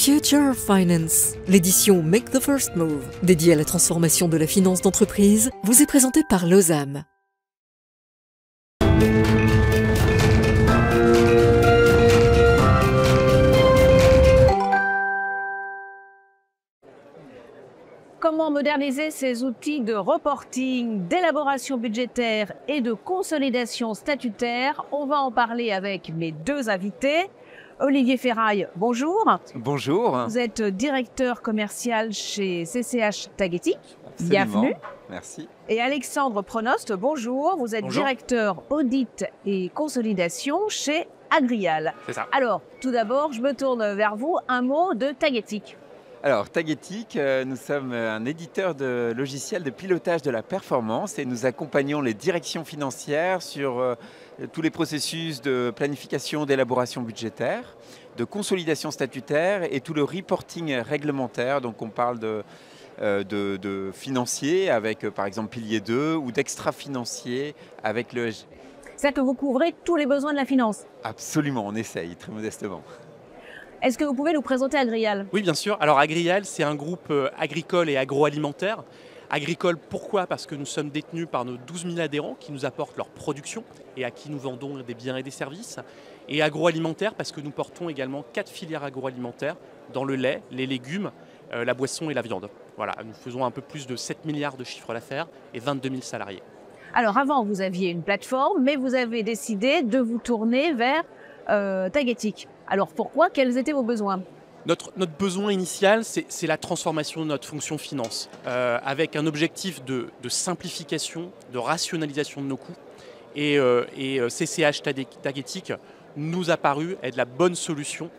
Future of Finance, l'édition Make the First Move, dédiée à la transformation de la finance d'entreprise, vous est présentée par Lozam. Comment moderniser ces outils de reporting, d'élaboration budgétaire et de consolidation statutaire? On va en parler avec mes deux invités. Olivier Ferraille, bonjour. Bonjour. Vous êtes directeur commercial chez CCH Tagetik. Absolument. Bienvenue. Merci. Et Alexandre Pronost, bonjour. Vous êtes Bonjour. directeur audit et consolidation chez Agrial. C'est ça. Alors, tout d'abord, je me tourne vers vous. Un mot de Tagetik. Alors, Tagetik, nous sommes un éditeur de logiciels de pilotage de la performance et nous accompagnons les directions financières sur tous les processus de planification, d'élaboration budgétaire, de consolidation statutaire et tout le reporting réglementaire. Donc, on parle de financiers avec, par exemple, Pilier 2 ou d'extra-financiers avec l'ESG. C'est-à-dire que vous couvrez tous les besoins de la finance. Absolument, on essaye, très modestement. Est-ce que vous pouvez nous présenter Agrial? Oui, bien sûr. Alors Agrial, c'est un groupe agricole et agroalimentaire. Agricole, pourquoi? Parce que nous sommes détenus par nos 12 000 adhérents qui nous apportent leur production et à qui nous vendons des biens et des services. Et agroalimentaire, parce que nous portons également 4 filières agroalimentaires dans le lait, les légumes, la boisson et la viande. Voilà, nous faisons un peu plus de 7 milliards de chiffre d'affaires et 22 000 salariés. Alors avant, vous aviez une plateforme, mais vous avez décidé de vous tourner vers Tagetik. Alors pourquoi? Quels étaient vos besoins? Notre besoin initial, c'est la transformation de notre fonction finance, avec un objectif de simplification, de rationalisation de nos coûts. Et CCH Tagetik nous a paru être la bonne solution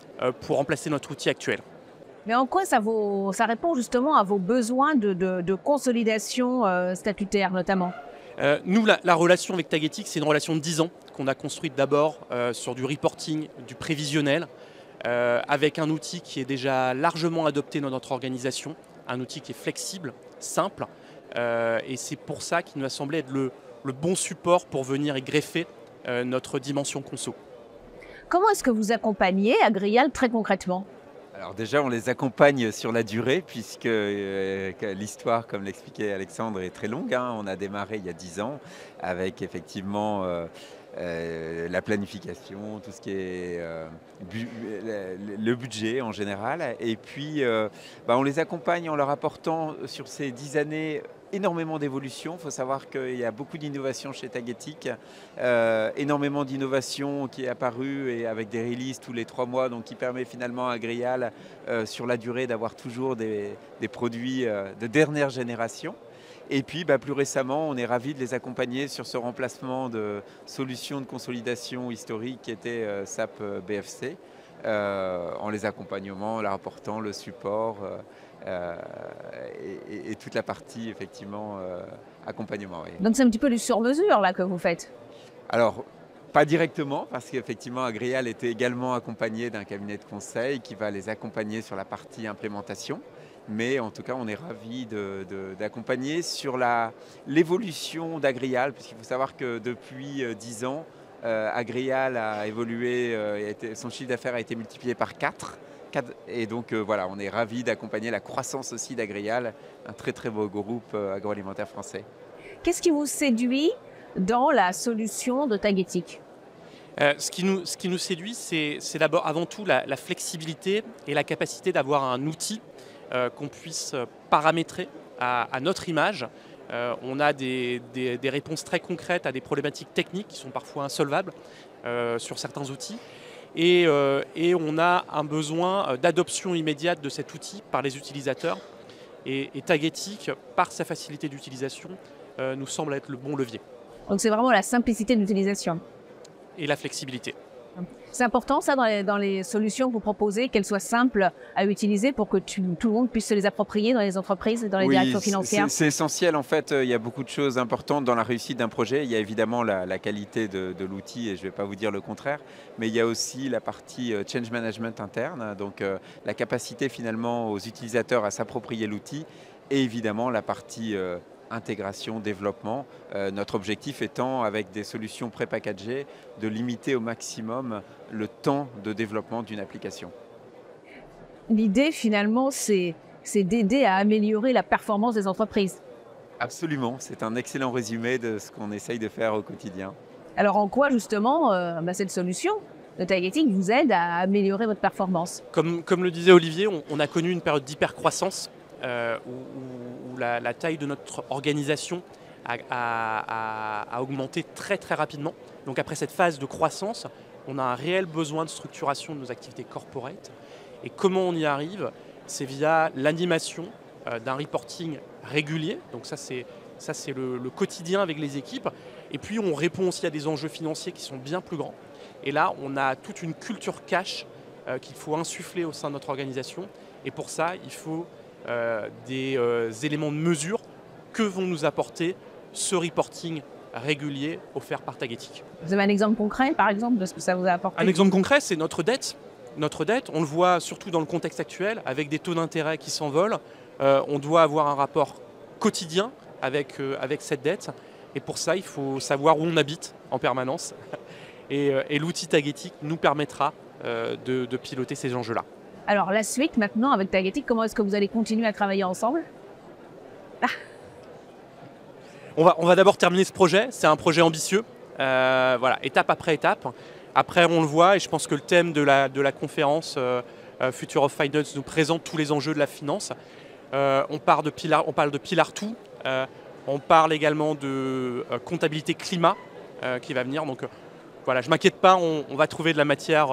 pour remplacer notre outil actuel. Mais en quoi ça répond justement à vos besoins de consolidation statutaire notamment? Nous, la relation avec Tagetik, c'est une relation de 10 ans qu'on a construite d'abord sur du reporting, du prévisionnel, avec un outil qui est déjà largement adopté dans notre organisation, un outil qui est flexible, simple, et c'est pour ça qu'il nous a semblé être le bon support pour venir y greffer notre dimension conso. Comment est-ce que vous accompagnez Agrial très concrètement? Alors déjà, on les accompagne sur la durée puisque l'histoire, comme l'expliquait Alexandre, est très longue. On a démarré il y a 10 ans avec effectivement la planification, tout ce qui est le budget en général. Et puis, on les accompagne en leur apportant sur ces 10 années énormément d'évolution. Il faut savoir qu'il y a beaucoup d'innovations chez Tagetik, énormément d'innovations qui est apparu et avec des releases tous les 3 mois, donc qui permet finalement à Agrial sur la durée d'avoir toujours des produits de dernière génération. Et puis plus récemment, on est ravis de les accompagner sur ce remplacement de solutions de consolidation historique qui était SAP BFC, en les accompagnant, leur apportant le support et toute la partie effectivement accompagnement. Oui. Donc c'est un petit peu du sur-mesure là que vous faites? Alors, pas directement, parce qu'effectivement Agrial était également accompagné d'un cabinet de conseil qui va les accompagner sur la partie implémentation. Mais en tout cas, on est ravis d'accompagner sur l'évolution d'Agrial, puisqu'il faut savoir que depuis 10 ans, Agrial a évolué, son chiffre d'affaires a été multiplié par 4. Et donc voilà, on est ravis d'accompagner la croissance aussi d'Agrial, un très très beau groupe agroalimentaire français. Qu'est-ce qui vous séduit dans la solution de Tagetik? Ce qui nous séduit, c'est d'abord avant tout la flexibilité et la capacité d'avoir un outil qu'on puisse paramétrer à notre image. On a des réponses très concrètes à des problématiques techniques qui sont parfois insolvables sur certains outils. Et on a un besoin d'adoption immédiate de cet outil par les utilisateurs. Et Tagetik, par sa facilité d'utilisation, nous semble être le bon levier. Donc c'est vraiment la simplicité d'utilisation. Et la flexibilité. C'est important ça dans les solutions que vous proposez, qu'elles soient simples à utiliser pour que tout le monde puisse se les approprier dans les entreprises et dans les directions financières. C'est essentiel en fait, il y a beaucoup de choses importantes dans la réussite d'un projet. Il y a évidemment la qualité de l'outil et je ne vais pas vous dire le contraire, mais il y a aussi la partie change management interne, donc la capacité finalement aux utilisateurs à s'approprier l'outil et évidemment la partie intégration, développement. Notre objectif étant, avec des solutions pré-packagées, de limiter au maximum le temps de développement d'une application. L'idée, finalement, c'est d'aider à améliorer la performance des entreprises. Absolument, c'est un excellent résumé de ce qu'on essaye de faire au quotidien. Alors, en quoi, justement, cette solution de Tagetic vous aide à améliorer votre performance? Comme le disait Olivier, on a connu une période d'hypercroissance où la taille de notre organisation a augmenté très très rapidement. Donc après cette phase de croissance, on a un réel besoin de structuration de nos activités corporate. Et comment on y arrive? C'est via l'animation d'un reporting régulier. Donc ça c'est le quotidien avec les équipes. Et puis on répond aussi à des enjeux financiers qui sont bien plus grands. Et là, on a toute une culture cash qu'il faut insuffler au sein de notre organisation. Et pour ça, il faut des éléments de mesure que vont nous apporter ce reporting régulier offert par Tagetic. Vous avez un exemple concret, par exemple, de ce que ça vous a apporté? Un exemple concret, c'est notre dette. Notre dette, on le voit surtout dans le contexte actuel, avec des taux d'intérêt qui s'envolent. On doit avoir un rapport quotidien avec cette dette. Et pour ça, il faut savoir où on habite en permanence. Et l'outil Tagetic nous permettra de piloter ces enjeux-là. Alors la suite maintenant avec Tagetic, comment est-ce que vous allez continuer à travailler ensemble? On va d'abord terminer ce projet, c'est un projet ambitieux, voilà, étape après étape. Après on le voit et je pense que le thème de la conférence Future of Finance nous présente tous les enjeux de la finance. On parle de Pillar 2, on parle également de comptabilité climat qui va venir. Donc voilà, je ne m'inquiète pas, on va trouver de la matière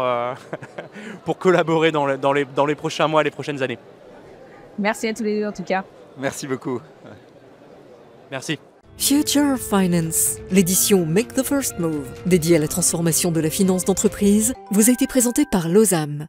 pour collaborer dans les prochains mois, les prochaines années. Merci à tous les deux en tout cas. Merci beaucoup. Merci. Future of Finance, l'édition Make the First Move, dédiée à la transformation de la finance d'entreprise, vous a été présentée par Losam.